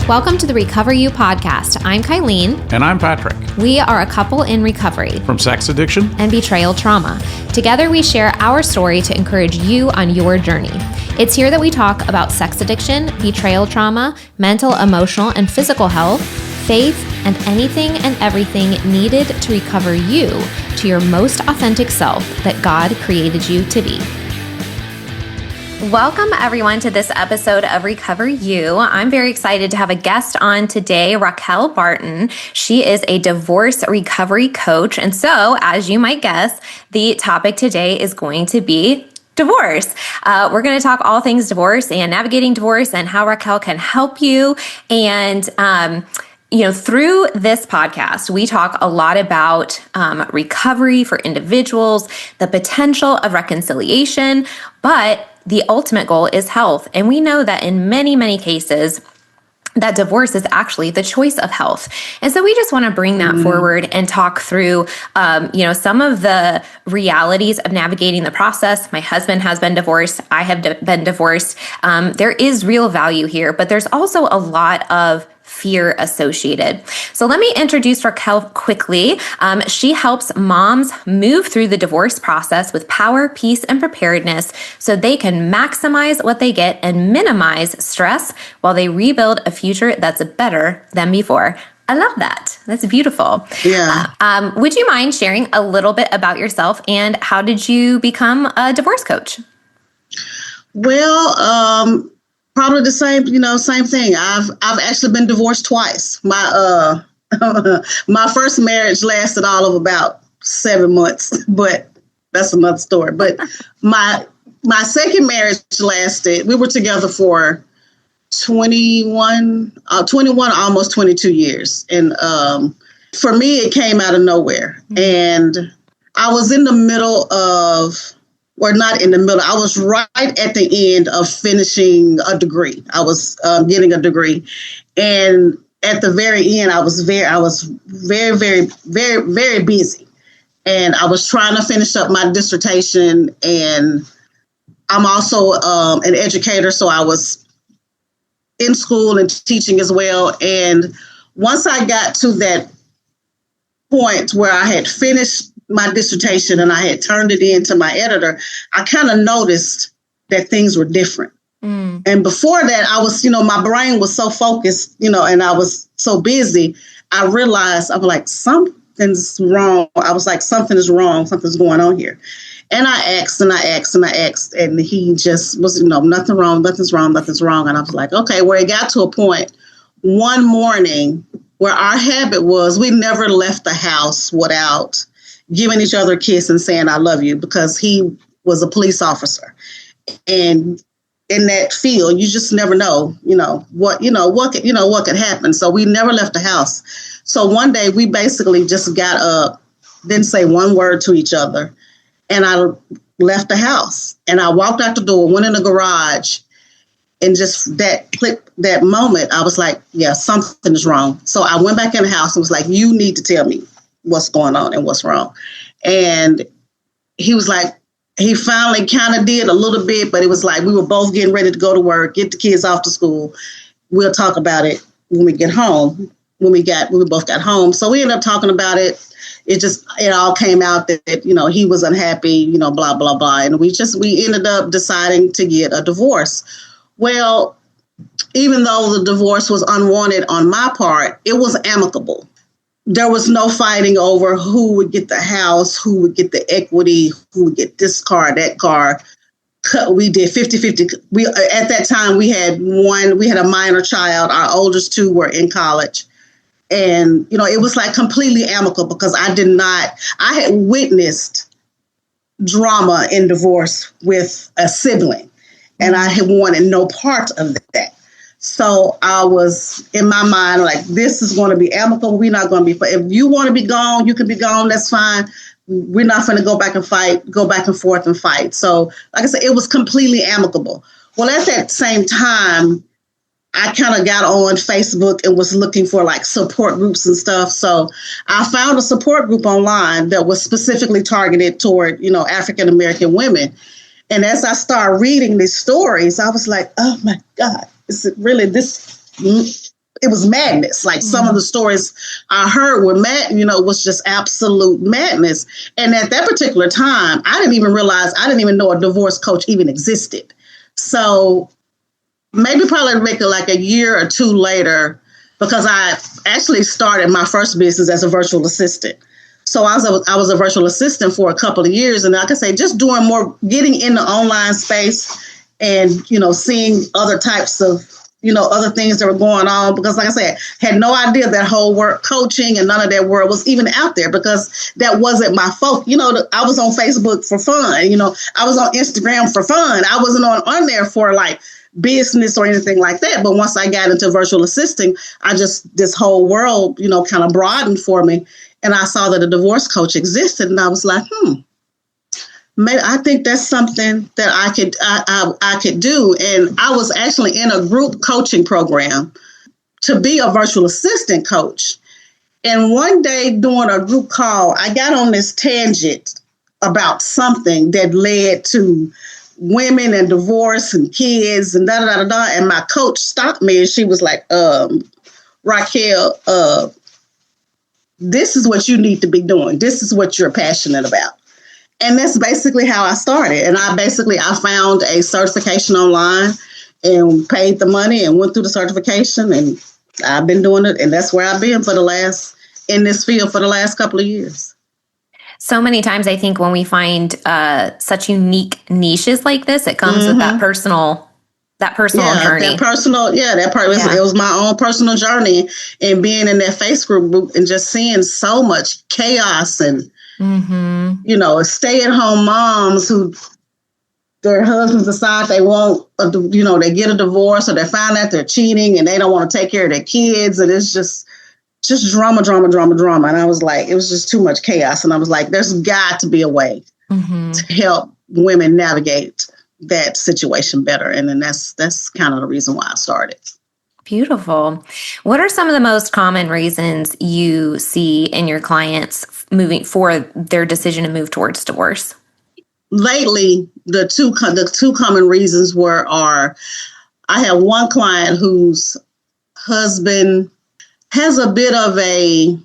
Welcome to the Recover You podcast. I'm Kylene. And I'm Patrick. We are a couple in recovery from sex addiction and betrayal trauma. Together, we share our story to encourage you on your journey. It's here that we talk about sex addiction, betrayal trauma, mental, emotional, and physical health, faith, and anything and everything needed to recover you to your most authentic self that God created you to be. Welcome, everyone, to this episode of Recover You. I'm very excited to have a guest on today, Raquell Barton. She is a divorce recovery coach. And so, as you might guess, the topic today is going to be divorce. We're going to talk all things divorce and navigating divorce and how Raquel can help you. And through this podcast, we talk a lot about recovery for individuals, the potential of reconciliation, but the ultimate goal is health. And we know that in many, many cases, that divorce is actually the choice of health. And so we just want to bring that forward and talk through, some of the realities of navigating the process. My husband has been divorced. I have been divorced. There is real value here, but there's also a lot of fear associated. So let me introduce Raquel quickly. She helps moms move through the divorce process with power, peace, and preparedness so they can maximize what they get and minimize stress while they rebuild a future that's better than before. I love that. That's beautiful. Yeah. Would you mind sharing a little bit about yourself and how did you become a divorce coach? Well, probably the same thing. I've actually been divorced twice. My my first marriage lasted all of about 7 months, but that's another story. But my second marriage lasted, we were together for 21, almost 22 years. And for me, it came out of nowhere. And I was in the middle of, or not in the middle, I was right at the end of finishing a degree. I was getting a degree. And at the very end, I was very, very, very, very busy. And I was trying to finish up my dissertation. And I'm also an educator, so I was in school and teaching as well. And once I got to that point where I had finished my dissertation and I had turned it in to my editor, I kind of noticed that things were different. And before that, I was, my brain was so focused, and I was so busy. I realized I'm like, something's wrong. I was like, something is wrong. Something's going on here. And I asked and I asked and I asked, and he just was, nothing wrong, nothing's wrong, nothing's wrong. And I was like, okay, where it got to a point one morning where our habit was we never left the house without giving each other a kiss and saying, I love you, because he was a police officer. And in that field, you just never know, what could happen. So we never left the house. So one day we basically just got up, didn't say one word to each other. And I left the house and I walked out the door, went in the garage, and just that moment, I was like, yeah, something is wrong. So I went back in the house and was like, you need to tell me what's going on and what's wrong. And he was like, he finally kind of did a little bit, but it was like we were both getting ready to go to work, get the kids off to school. We'll talk about it when we get home, when we both got home. So we ended up talking about it. It all came out that, he was unhappy, blah, blah, blah. And we ended up deciding to get a divorce. Well, even though the divorce was unwanted on my part, it was amicable. There was no fighting over who would get the house, who would get the equity, who would get this car, that car. We did 50-50. At that time, we had a minor child. Our oldest two were in college. And, it was like completely amicable because I had witnessed drama in divorce with a sibling, and I had wanted no part of that. So I was in my mind like, this is going to be amicable. We're not going to be, if you want to be gone, you can be gone. That's fine. We're not going to go back and forth and fight. So like I said, it was completely amicable. Well, at that same time, I kind of got on Facebook and was looking for like support groups and stuff. So I found a support group online that was specifically targeted toward, African-American women. And as I started reading these stories, I was like, oh my God, is it really this? it was madness. Like some of the stories I heard were was just absolute madness. And at that particular time, I didn't even know a divorce coach even existed. So maybe probably like a year or two later, because I actually started my first business as a virtual assistant. So I was a virtual assistant for a couple of years. And like I say, just doing more, getting in the online space and, seeing other types of, other things that were going on. Because like I said, had no idea that whole work coaching and none of that world was even out there, because that wasn't my focus. I was on Facebook for fun. I was on Instagram for fun. I wasn't on there for like business or anything like that. But once I got into virtual assisting, this whole world, kind of broadened for me. And I saw that a divorce coach existed, and I was like, maybe I think that's something that I could do. And I was actually in a group coaching program to be a virtual assistant coach. And one day during a group call, I got on this tangent about something that led to women and divorce and kids and da-da-da-da-da. And my coach stopped me and she was like, Raquel, this is what you need to be doing. This is what you're passionate about. And that's basically how I started. And I found a certification online and paid the money and went through the certification. And I've been doing it. And that's where I've been in this field for the last couple of years. So many times I think when we find such unique niches like this, it comes with that personal journey. It was my own personal journey, and being in that Facebook group and just seeing so much chaos and, stay-at-home moms who their husbands decide they won't, they get a divorce or they find out they're cheating and they don't want to take care of their kids. And it's just drama. And I was like, it was just too much chaos. And I was like, there's got to be a way to help women navigate that situation better. And then that's kind of the reason why I started. Beautiful. What are some of the most common reasons you see in your clients moving for their decision to move towards divorce? Lately, the two common reasons I have one client whose husband has a bit of I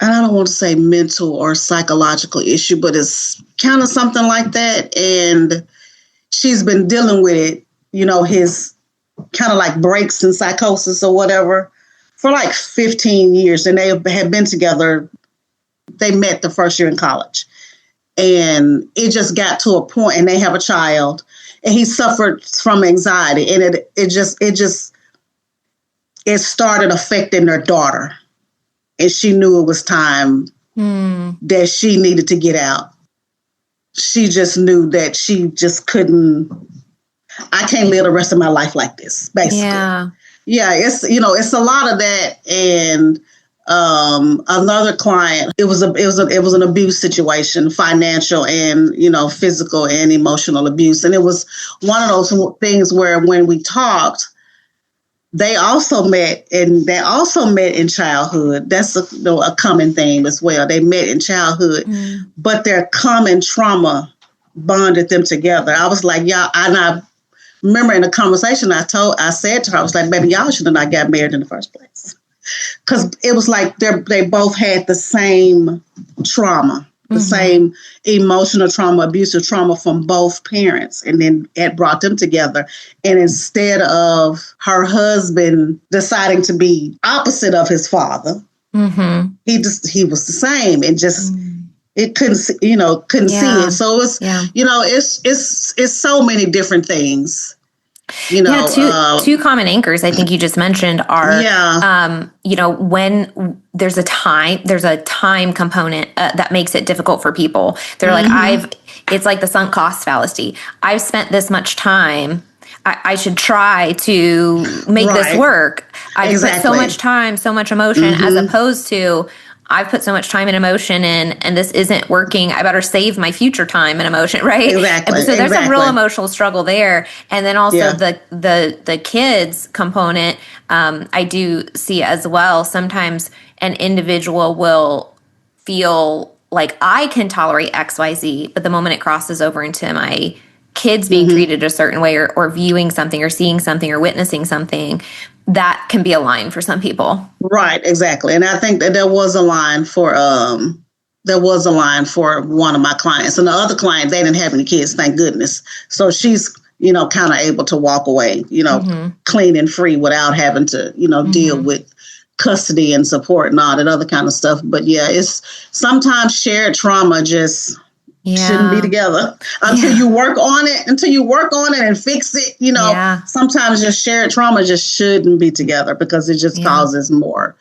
don't want to say mental or psychological issue, but it's kind of something like that. And she's been dealing with it, his kind of like breaks in psychosis or whatever for like 15 years. And they had been together. They met the first year in college. And it just got to a point, and they have a child, and he suffered from anxiety. And it started affecting their daughter. And she knew it was time that she needed to get out. She just knew that she just couldn't, I can't live the rest of my life like this, basically. Yeah, it's a lot of that. And another client, it was an abuse situation, financial and, physical and emotional abuse. And it was one of those things where when we talked, they also met in childhood. That's a common theme as well. They met in childhood, but their common trauma bonded them together. I was like, y'all, and I remember in the conversation I said to her, I was like, baby, y'all should have not got married in the first place. Because it was like they both had the same trauma, the same emotional trauma, abusive trauma from both parents. And then it brought them together. And instead of her husband deciding to be opposite of his father, he was the same and just it couldn't see it. So it's so many different things. Two common anchors I think you just mentioned are, when there's a time component that makes it difficult for people. They're like, it's like the sunk cost fallacy. I've spent this much time. I should try to make this work. I've put so much time, so much emotion, as opposed to I've put so much time and emotion in, and this isn't working. I better save my future time and emotion, right? Exactly. So there's a real emotional struggle there. And then also the kids component, I do see as well. Sometimes an individual will feel like I can tolerate XYZ, but the moment it crosses over into my kids being treated a certain way, or viewing something or seeing something or witnessing something, that can be a line for some people. Right, exactly. And I think that there was a line for one of my clients, and the other client, they didn't have any kids, thank goodness. So she's, kind of able to walk away, clean and free without having to, deal with custody and support and all that other kind of stuff. But yeah, it's sometimes shared trauma just shouldn't be together until you work on it, and fix it. Sometimes just shared trauma just shouldn't be together because it just causes more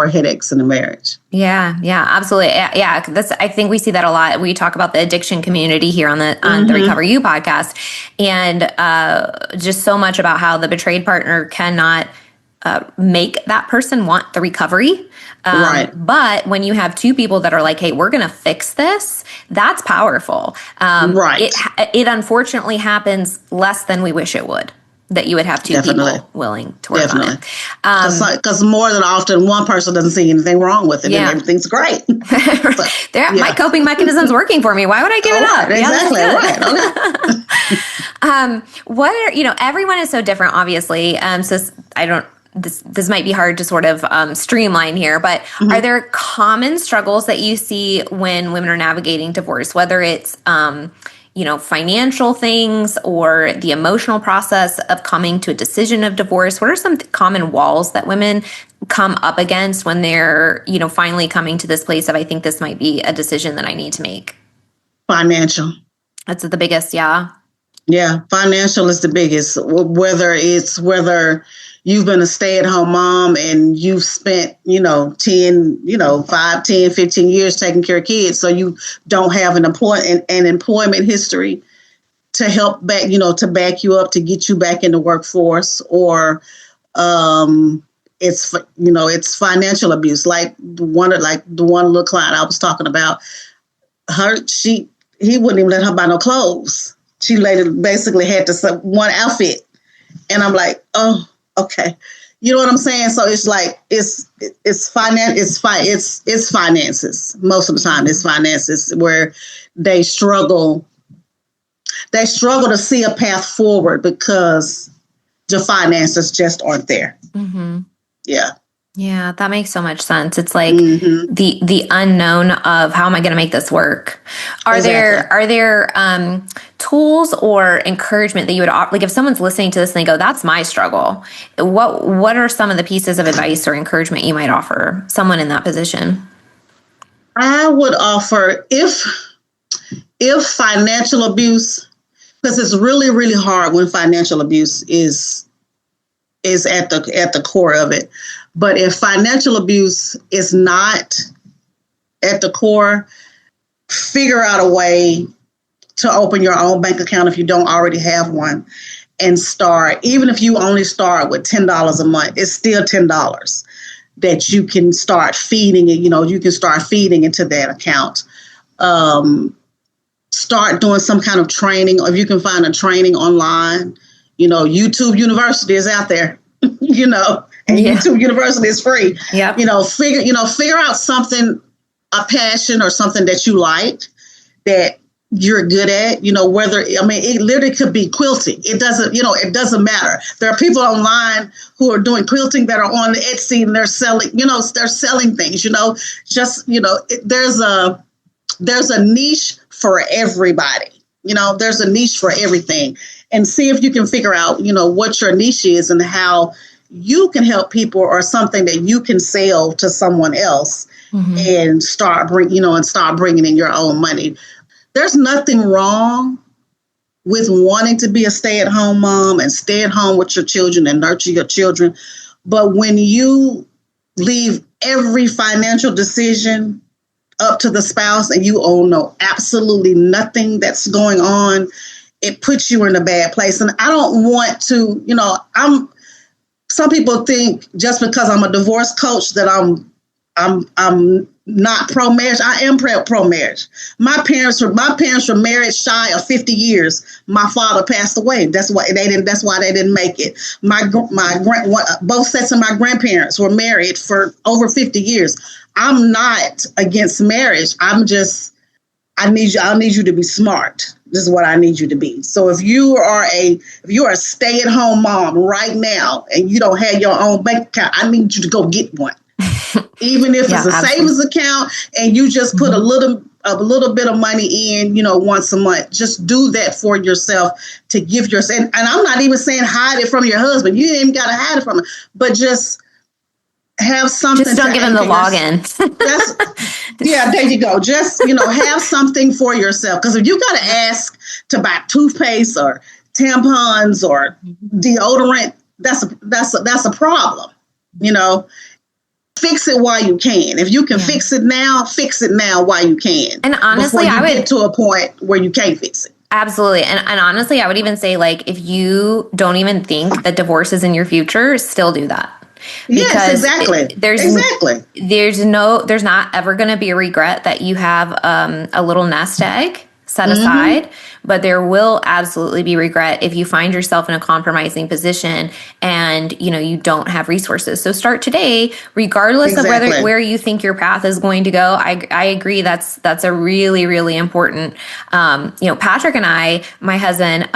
headaches in the marriage. Yeah, absolutely. Yeah. I think we see that a lot. We talk about the addiction community here on the Recover You podcast, and just so much about how the betrayed partner cannot make that person want the recovery. Right. But when you have two people that are like, hey, we're going to fix this, that's powerful. Right. It unfortunately happens less than we wish it would, that you would have two people willing to work on it. Because more than often, one person doesn't see anything wrong with it, and everything's great. My coping mechanism's working for me. Why would I give it up? Exactly. Right. Everyone is so different, obviously. So I don't. This might be hard to sort of streamline here, but are there common struggles that you see when women are navigating divorce, whether it's financial things or the emotional process of coming to a decision of divorce? What are some common walls that women come up against when they're, finally coming to this place of, I think this might be a decision that I need to make? Financial. That's the biggest, yeah. Yeah, financial is the biggest. Whether you've been a stay-at-home mom and you've spent, 5, 10, 15 years taking care of kids, so you don't have an employment history to help back, to back you up, to get you back in the workforce, or it's financial abuse. Like the one little client I was talking about, he wouldn't even let her buy no clothes. She later basically had to one outfit, and I'm like, oh. Okay, you know what I'm saying? So it's like it's finances. Most of the time, it's finances where they struggle. They struggle to see a path forward because the finances just aren't there. Mm-hmm. Yeah, that makes so much sense. It's like the unknown of how am I going to make this work? Are there tools or encouragement that you would offer? Like if someone's listening to this and they go, "That's my struggle," what are some of the pieces of advice or encouragement you might offer someone in that position? I would offer if financial abuse, because it's really, really hard when financial abuse is at the core of it. But if financial abuse is not at the core, figure out a way to open your own bank account if you don't already have one, and start. Even if you only start with $10 a month, it's still $10 that you can start feeding it. You can start feeding into that account. Start doing some kind of training, or if you can find a training online. YouTube University is out there. And YouTube University is free. Yeah. Figure out something, a passion or something that you like, that you're good at, it literally could be quilting. It doesn't matter. There are people online who are doing quilting that are on Etsy, and they're selling things, there's a niche for everybody. There's a niche for everything, and see if you can figure out, what your niche is and how you can help people, or something that you can sell to someone else, and start bringing in your own money. There's nothing wrong with wanting to be a stay-at-home mom and stay at home with your children and nurture your children. But when you leave every financial decision up to the spouse and you own absolutely nothing that's going on, it puts you in a bad place. And I don't want to, some people think just because I'm a divorce coach that I'm not pro-marriage. I am pro-marriage. My parents were married shy of 50 years. My father passed away. That's why they didn't make it. Both sets of my grandparents were married for over 50 years. I'm not against marriage. I need you to be smart. This is what I need you to be. So if you're a stay-at-home mom right now and you don't have your own bank account, I need you to go get one. Even if it's a savings account and you just put a little bit of money in, once a month, just do that for yourself to give yourself. And I'm not even saying hide it from your husband. You ain't even got to hide it from him, but just have something. Just don't give him the login. There you go. Just, have something for yourself. Because if you got to ask to buy toothpaste or tampons or deodorant, that's a problem. Fix it while you can. If you can fix it now while you can. And honestly, I would get to a point where you can't fix it. Absolutely. And honestly, I would even say, like, if you don't even think that divorce is in your future, still do that. Because yes, exactly. There's not ever going to be a regret that you have a little nest egg set aside, but there will absolutely be regret if you find yourself in a compromising position and you don't have resources. So start today, regardless of where you think your path is going to go. I agree. That's a really, really important. Patrick and I, my husband,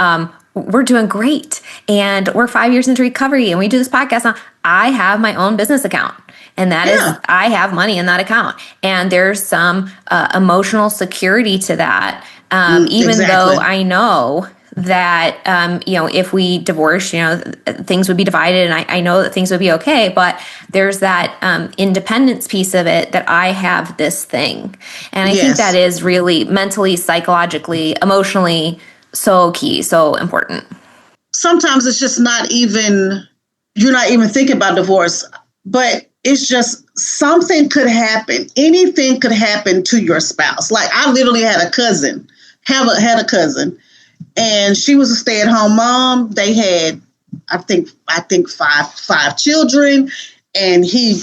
we're doing great, and we're 5 years into recovery, and we do this podcast now. I have my own business account. And that is, I have money in that account. And there's some emotional security to that. Even though I know that, if we divorce, things would be divided, and I know that things would be okay. But there's that independence piece of it, that I have this thing. And I think that is really mentally, psychologically, emotionally so key, so important. Sometimes it's just you're not even thinking about divorce, but it's just something could happen. Anything could happen to your spouse. Like, I literally had a cousin, and she was a stay-at-home mom. They had, I think five children, and he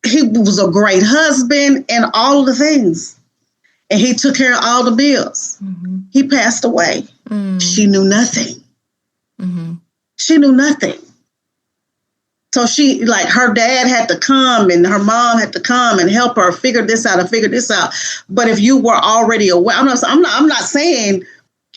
was a great husband and all of the things. And he took care of all the bills. Mm-hmm. He passed away. Mm-hmm. She knew nothing. Mm-hmm. She knew nothing. So her dad had to come and her mom had to come and help her figure this out. But if you were already aware, I'm not saying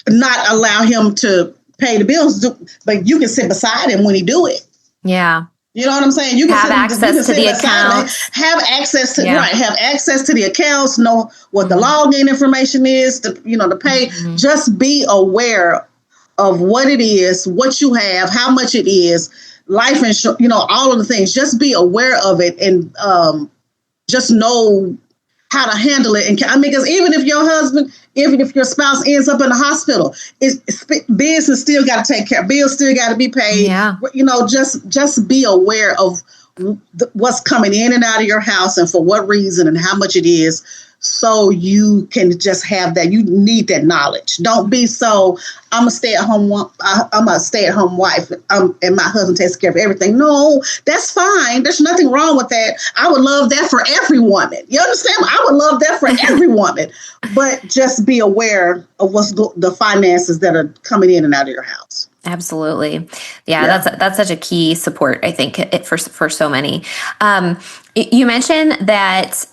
not allow him to pay the bills, but you can sit beside him when he do it. Yeah. You know what I'm saying? You can have access to the accounts. Have access to Have access to the accounts. Know what the login information is to pay. Mm-hmm. Just be aware of what it is, what you have, how much it is, life insurance. All of the things. Just be aware of it and just know how to handle it. And because even if your spouse ends up in the hospital, business still got to take care. Bills still got to be paid. Yeah. Just be aware of what's coming in and out of your house and for what reason and how much it is. So you can just have that. You need that knowledge. Don't be so, I'm a stay-at-home wife, and my husband takes care of everything. No, that's fine. There's nothing wrong with that. I would love that for every woman. You understand? I would love that for every woman. But just be aware of what's the finances that are coming in and out of your house. Absolutely. Yeah. That's such a key support, I think, for so many. You mentioned that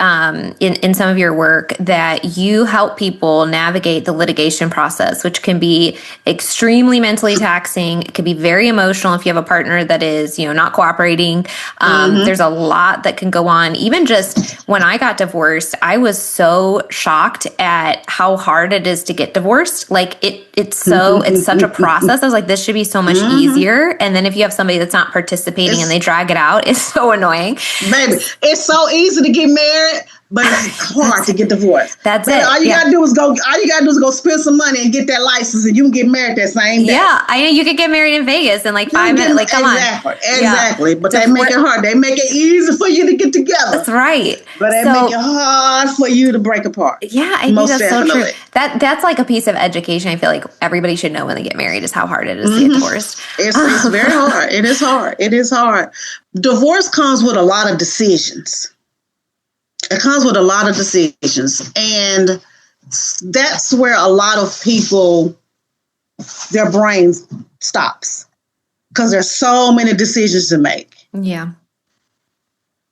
in some of your work that you help people navigate the litigation process, which can be extremely mentally taxing. It can be very emotional if you have a partner that is, not cooperating. There's a lot that can go on. Even just when I got divorced, I was so shocked at how hard it is to get divorced. Like it's such a process. I was like, this should be so much easier. And then if you have somebody that's not participating and they drag it out, it's so annoying. Baby, it's so easy to get married, but it's hard to get divorced. That's it. All you gotta do is go spend some money and get that license, and you can get married that same day. Yeah, I know you could get married in Vegas in like 5 minutes. Like, come on. Exactly. Yeah. But they make it hard. They make it easy for you to get together. That's right. But they make it hard for you to break apart. Yeah, I think that's definitely so true. That's like a piece of education I feel like everybody should know when they get married, is how hard it is to get divorced. It's very hard. It is hard. It is hard. Divorce comes with a lot of decisions. It comes with a lot of decisions. And that's where a lot of people, their brains stops. Because there's so many decisions to make. Yeah.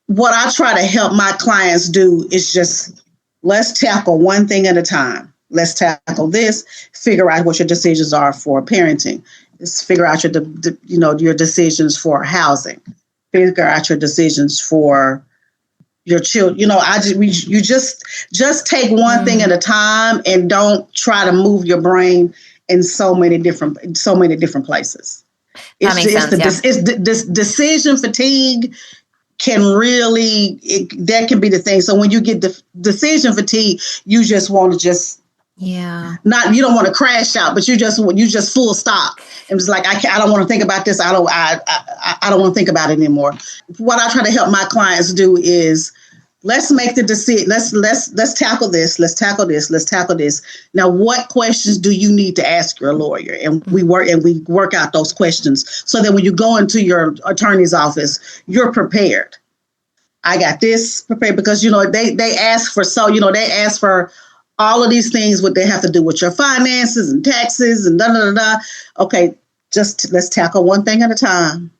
What I try to help my clients do is just, let's tackle one thing at a time. let's tackle this. Figure out what your decisions are for parenting. Let's figure out your decisions for housing. Figure out your decisions for your children. You just take one thing at a time and don't try to move your brain in so many different places. That makes sense. It's decision fatigue that can be the thing. So when you get decision fatigue, you just want to you don't want to crash out, but you just full stop. And it's like, I don't want to think about this. I don't want to think about it anymore. What I try to help my clients do is, let's make the decision. Let's tackle this. Let's tackle this. Let's tackle this. Now, what questions do you need to ask your lawyer? And we work out those questions so that when you go into your attorney's office, you're prepared. I got this prepared because they ask for all of these things, what they have to do with your finances and taxes and da. Okay, just let's tackle one thing at a time.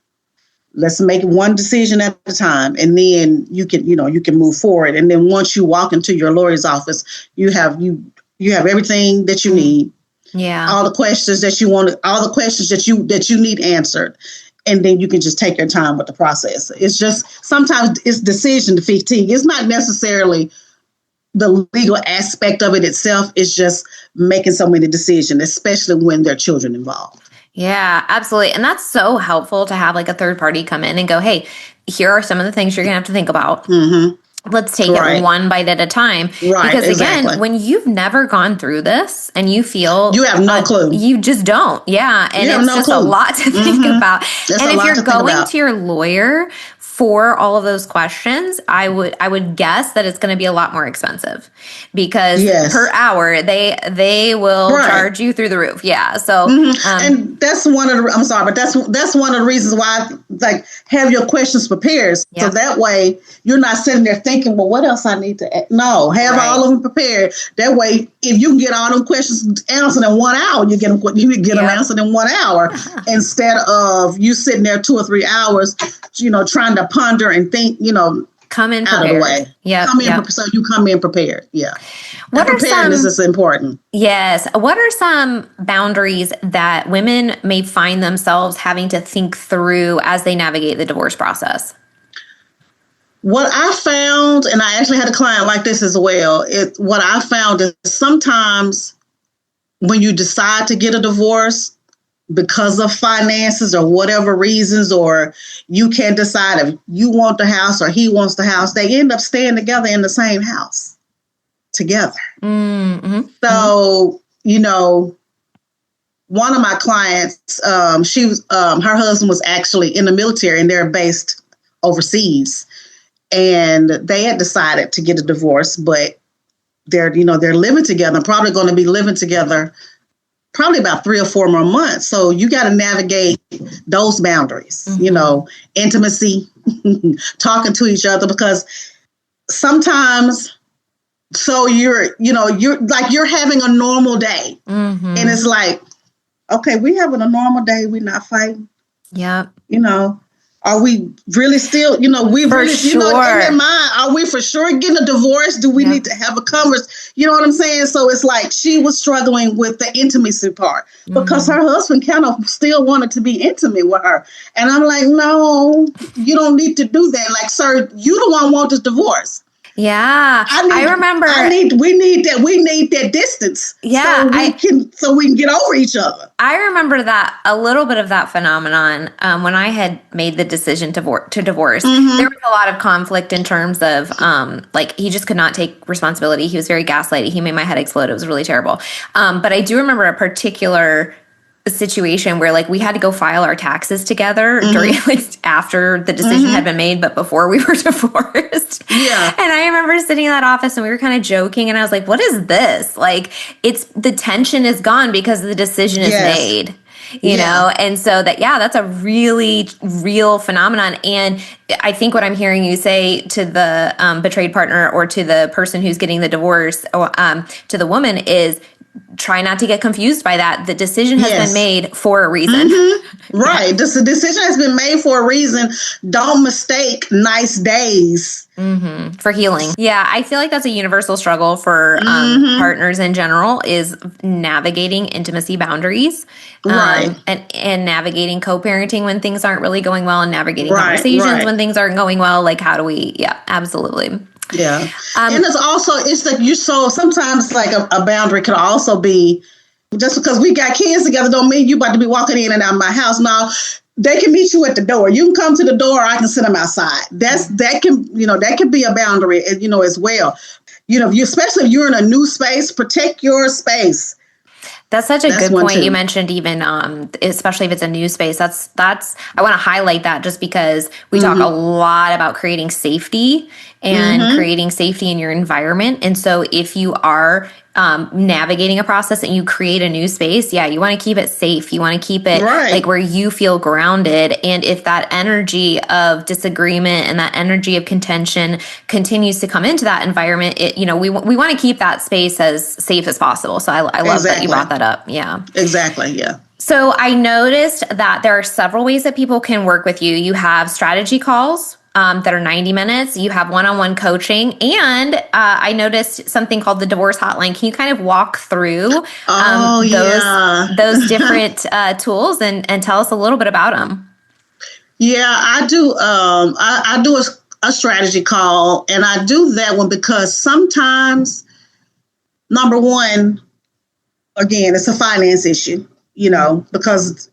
Let's make one decision at a time, and then you can move forward. And then once you walk into your lawyer's office, you have everything that you need. Yeah. All the questions that you want, all the questions that you need answered. And then you can just take your time with the process. It's just sometimes it's decision fatigue. It's not necessarily the legal aspect of it itself. It's just making so many decisions, especially when there are children involved. Yeah, absolutely. And that's so helpful to have like a third party come in and go, hey, here are some of the things you're going to have to think about. Mm-hmm. Let's take it one bite at a time. Right, because exactly. Again, when you've never gone through this and you feel you have no clue, you just don't. Yeah. And it's just a lot to think about. That's and if you're going to your lawyer for all of those questions, I would guess that it's going to be a lot more expensive because per hour they will charge you through the roof. Yeah. So and that's one of the, I'm sorry, but that's one of the reasons why I have your questions prepared. So that way you're not sitting there thinking, well, what else I need to add? No, have all of them prepared. That way, if you can get all them questions answered in 1 hour, you get them answered in 1 hour instead of you sitting there 2 or 3 hours, trying to ponder and think, come in out prepared. of the way. Yeah. So you come in prepared. Yeah. What are preparedness is important. Yes. What are some boundaries that women may find themselves having to think through as they navigate the divorce process? What I found, and I actually had a client like this as well, what I found is sometimes when you decide to get a divorce because of finances or whatever reasons, or you can't decide if you want the house or he wants the house, they end up staying together in the same house together. Mm-hmm. So, one of my clients, she was, her husband was actually in the military and they're based overseas. And they had decided to get a divorce, but they're living together, probably going to be living together probably about 3 or 4 more months. So you got to navigate those boundaries, intimacy, talking to each other, because sometimes, so you're having a normal day and it's like, okay, we having a normal day. We're not fighting. Yeah. Are we really still, in their mind, are we for sure getting a divorce? Do we need to have a conversation? You know what I'm saying? So it's like she was struggling with the intimacy part because her husband kind of still wanted to be intimate with her. And I'm like, no, you don't need to do that. Like, sir, you the one want this divorce. Yeah. I remember. We need that distance. Yeah. So we can get over each other. I remember a little bit of that phenomenon when I had made the decision to divorce. Mm-hmm. There was a lot of conflict in terms of he just could not take responsibility. He was very gaslighty. He made my head explode. It was really terrible. But I do remember a particular situation where we had to go file our taxes together during after the decision had been made, but before we were divorced. Yeah. And I remember sitting in that office and we were kind of joking and I was like, what is this? It's the tension is gone because the decision is made. You know, and so that's a really real phenomenon. And I think what I'm hearing you say to the betrayed partner or to the person who's getting the divorce or to the woman is, try not to get confused by that. The decision has been made for a reason. Right. The decision has been made for a reason. Don't mistake nice days for healing. Yeah, I feel like that's a universal struggle for partners in general, is navigating intimacy boundaries, and navigating co-parenting when things aren't really going well, and navigating conversations when things aren't going well. Like, how do we? Yeah, absolutely. Yeah. And it's like sometimes like a boundary could also be, just because we got kids together don't mean you about to be walking in and out of my house. Now, they can meet you at the door. You can come to the door, or I can sit them outside. That can be a boundary, as well. Especially if you're in a new space, protect your space. That's such a good point. You mentioned even, especially if it's a new space. That's I want to highlight that, just because we talk a lot about creating safety and creating safety in your environment. And so if you are navigating a process and you create a new space, you want to keep it safe. You want to keep it like where you feel grounded. And if that energy of disagreement and that energy of contention continues to come into that environment, we want to keep that space as safe as possible. So I love that you brought that up. Yeah, exactly. Yeah. So I noticed that there are several ways that people can work with you. You have strategy calls that are 90 minutes. You have one-on-one coaching. And I noticed something called the divorce hotline. Can you kind of walk through those different tools and tell us a little bit about them? Yeah, I do. I do a strategy call, and I do that one because sometimes, number one, again, it's a finance issue, because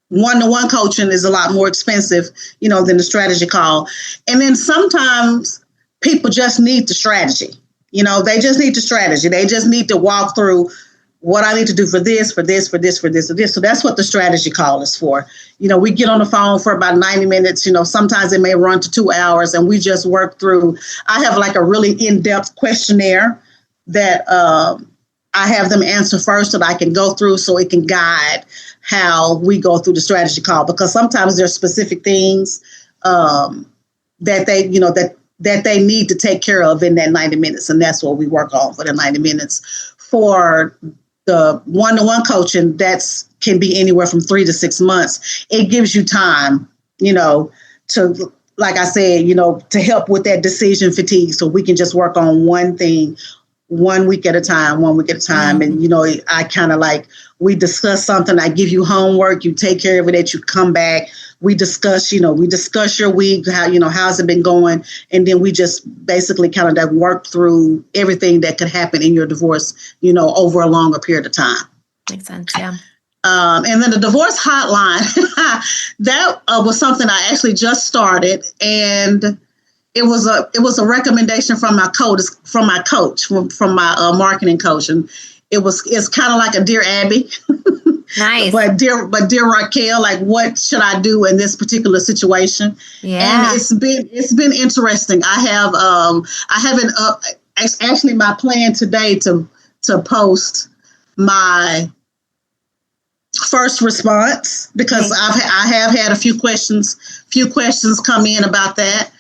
one-to-one coaching is a lot more expensive, than the strategy call. And then sometimes people just need the strategy. They just need the strategy. They just need to walk through what I need to do for this, for this, for this, for this, for this. So that's what the strategy call is for. We get on the phone for about 90 minutes. Sometimes it may run to 2 hours, and we just work through. I have like a really in-depth questionnaire that I have them answer first, that I can go through, so it can guide how we go through the strategy call, because sometimes there's specific things that they need to take care of in that 90 minutes. And that's what we work on for the 90 minutes. For the one-to-one coaching, can be anywhere from 3 to 6 months. It gives you time, to, like I said, to help with that decision fatigue, so we can just work on one thing 1 week at a time. And, I kind of like, we discuss something, I give you homework, you take care of it, you come back, we discuss your week, how's it been going? And then we just basically kind of work through everything that could happen in your divorce, over a longer period of time. Makes sense. Yeah. And then the divorce hotline, that was something I actually just started, and it was a recommendation from my coach, from my marketing coach, and it's kind of like a Dear Abby. Nice. but dear Raquel, like, what should I do in this particular situation? Yeah. And it's been interesting. I haven't actually, my plan today to post my first response, because I have had a few questions come in about that.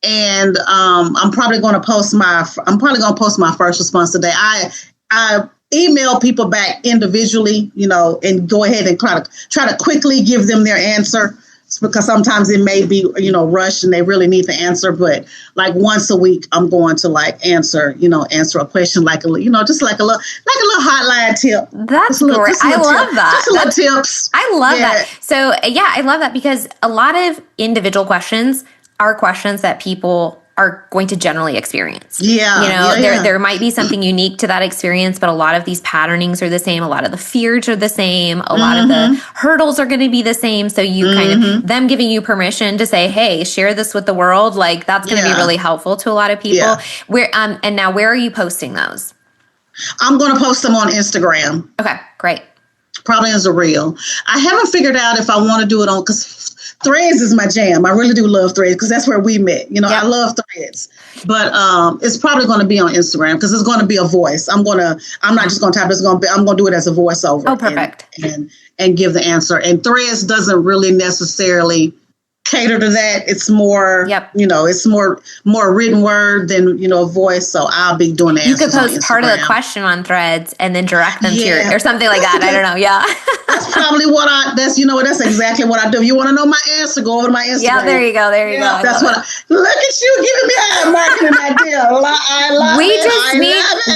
And I'm probably going to post my first response today. I email people back individually, and go ahead and try to quickly give them their answer, because sometimes it may be, rushed and they really need the answer. But like once a week, I'm going to answer a question, like just like a little hotline tip. That's great. I love that. Just little tips. I love that. So I love that, because a lot of individual questions are questions that people are going to generally experience. There might be something unique to that experience, but a lot of these patternings are the same. A lot of the fears are the same. A lot of the hurdles are going to be the same. So you kind of, them giving you permission to say, hey, share this with the world, like that's going to be really helpful to a lot of people. Yeah. And now, where are you posting those? I'm going to post them on Instagram. Okay, great. Probably as a reel. I haven't figured out if I want to do it on, because Threads is my jam. I really do love Threads, because that's where we met. I love Threads, but it's probably going to be on Instagram, because it's going to be a voice. I'm not just going to type. I'm going to do it as a voiceover. Oh, perfect. And give the answer. And Threads doesn't really necessarily cater to that. It's more, it's more written word than, voice. So I'll be doing the answers. You could post part of the question on Threads and then direct them to your, or something like that. I don't know. Yeah. That's probably that's exactly what I do. If you want to know my answer, go over to my Instagram. Yeah, there you go. There you go. That's what look at you giving me a marketing idea. I love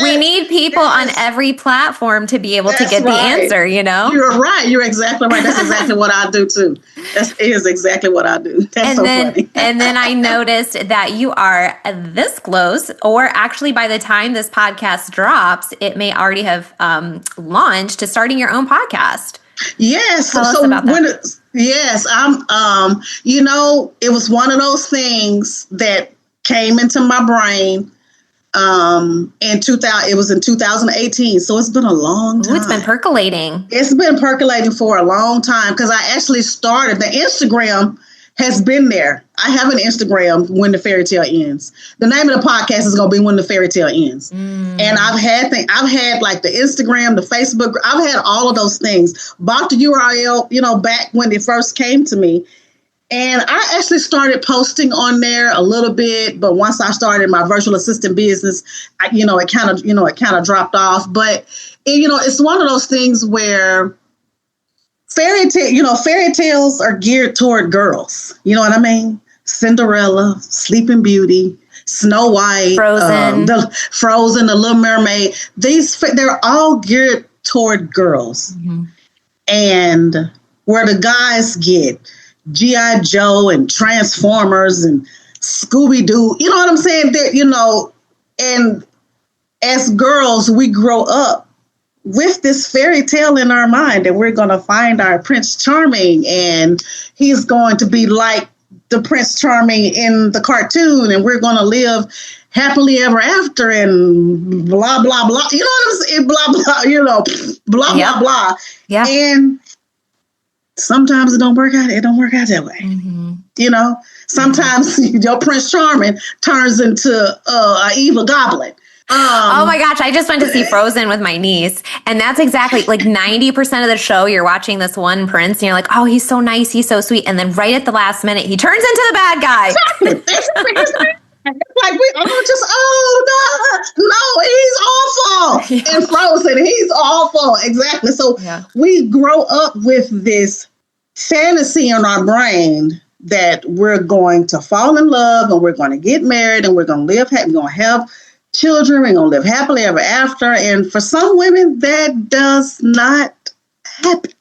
we need people on every platform to be able to get the answer, You're right. You're exactly right. That's exactly what I do too. That is exactly what I do. That's funny. And then I noticed that you are this close, or actually by the time this podcast drops, it may already have launched to starting your own podcast. Yes. Tell us about that. Yes. It was one of those things that came into my brain. It was in 2018. So it's been a long time. Ooh, it's been percolating. It's been percolating for a long time because I actually started the Instagram has been there. I have an Instagram, When the Fairy Tale Ends. The name of the podcast is going to be When the Fairy Tale Ends. And I've had like the Instagram, the Facebook, I've had all of those things. Bought the URL, back when it first came to me. And I actually started posting on there a little bit, but once I started my virtual assistant business, it kind of dropped off. But it's one of those things where fairy tales are geared toward girls. You know what I mean? Cinderella, Sleeping Beauty, Snow White, Frozen, The Little Mermaid. They're all geared toward girls, and where the guys get G.I. Joe and Transformers and Scooby-Doo. You know what I'm saying? And as girls, we grow up with this fairy tale in our mind that we're going to find our Prince Charming and he's going to be like the Prince Charming in the cartoon and we're going to live happily ever after and blah, blah, blah. You know what I'm saying? Blah, blah, blah, blah, blah. Yeah. And sometimes it don't work out. It don't work out that way. Sometimes your Prince Charming turns into an evil goblin. Oh my gosh, I just went to see Frozen with my niece, and that's exactly like 90% of the show. You're watching this one prince, and you're like, oh, he's so nice, he's so sweet. And then right at the last minute, he turns into the bad guy. Like he's awful. In Frozen, he's awful. Exactly. So we grow up with this fantasy in our brain that we're going to fall in love and we're going to get married and we're going to live happy. We're going to have children. We're going to live happily ever after. And for some women, that does not happen.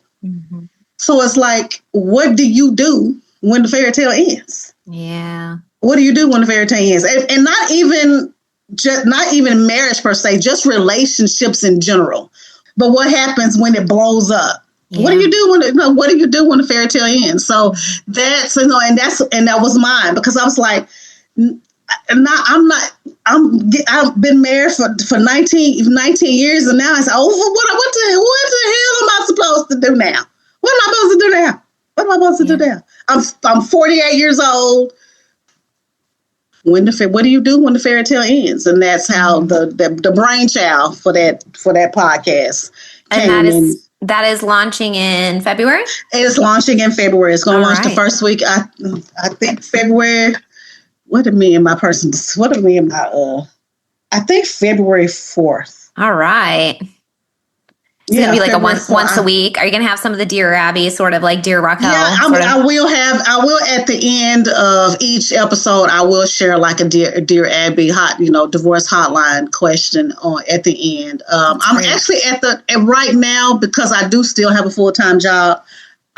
So it's like, what do you do when the fairy tale ends? Yeah. What do you do when the fairy tale ends? And not even marriage per se, just relationships in general. But what happens when it blows up? Yeah. What do you do when the fairy tale ends? So that's and that was mine because I was like, I've been married for 19 years and now I said, what the hell am I supposed to do now? What am I supposed to do now? I'm 48 years old. What do you do when the fairy tale ends? And that's how the brainchild for that podcast came in. That is launching in February? It's launching in February. It's going to launch the first week. I think February. I think February 4th. All right. It's going to be like once a week. Are you going to have some of the Dear Abby, sort of like Dear Raquel? Yeah, I will at the end of each episode, I will share like a Dear Abby divorce hotline question at the end. I'm actually right now, because I do still have a full-time job.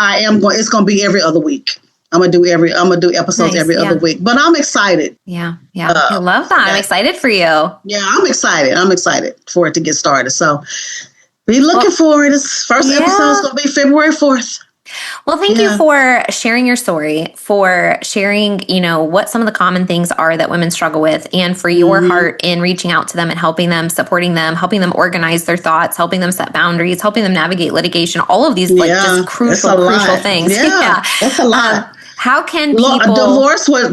It's going to be every other week. I'm gonna do episodes every other week, but I'm excited. Yeah. I love that. I'm excited for you. Yeah, I'm excited for it to get started. So be looking for it. This first episode is gonna be February 4th. Well, thank you for sharing your story, for sharing, what some of the common things are that women struggle with, and for your heart in reaching out to them and helping them, supporting them, helping them organize their thoughts, helping them set boundaries, helping them navigate litigation, all of these just crucial things. Yeah, that's a lot. How can people...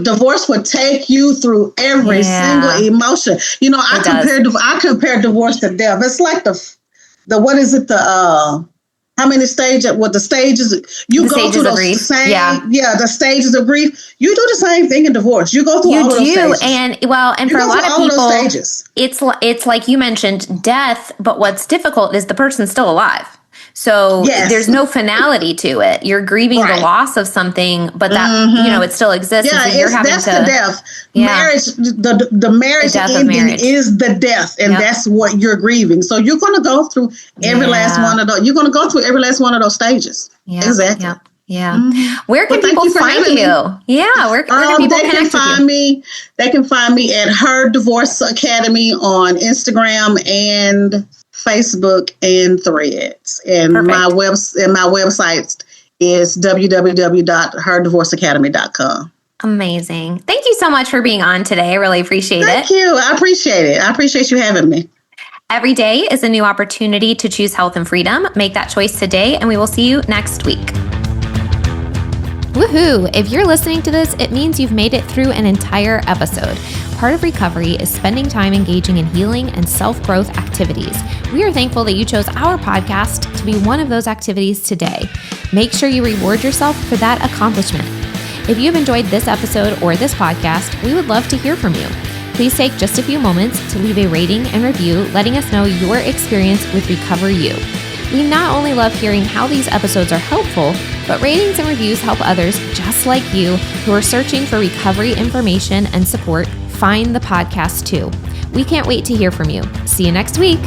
Divorce would take you through every single emotion. I compare divorce to death. It's like how how many stages, what the stages, you go through those same, the stages of grief. You do the same thing in divorce. You go through all of those stages. And for a lot of people, it's like you mentioned, death, but what's difficult is the person's still alive. So there's no finality to it. You're grieving the loss of something, but that, it still exists. Yeah, and so that's the death. Marriage, the marriage ending is the death, and that's what you're grieving. So you're going to go through every last one of those. You're going to go through every last one of those stages. Yeah, exactly. Yeah. Yeah. Where can people find you? Yeah. Where can people connect with you? They can find me at Her Divorce Academy on Instagram and Facebook and Threads. And my website is www.herdivorceacademy.com. Amazing. Thank you so much for being on today. I really appreciate it. Thank you. I appreciate it. I appreciate you having me. Every day is a new opportunity to choose health and freedom. Make that choice today, and we will see you next week. Woohoo! If you're listening to this, it means you've made it through an entire episode. Part of recovery is spending time engaging in healing and self-growth activities. We are thankful that you chose our podcast to be one of those activities today. Make sure you reward yourself for that accomplishment. If you've enjoyed this episode or this podcast, we would love to hear from you. Please take just a few moments to leave a rating and review, letting us know your experience with Recover You. We not only love hearing how these episodes are helpful, but ratings and reviews help others just like you who are searching for recovery information and support find the podcast too. We can't wait to hear from you. See you next week.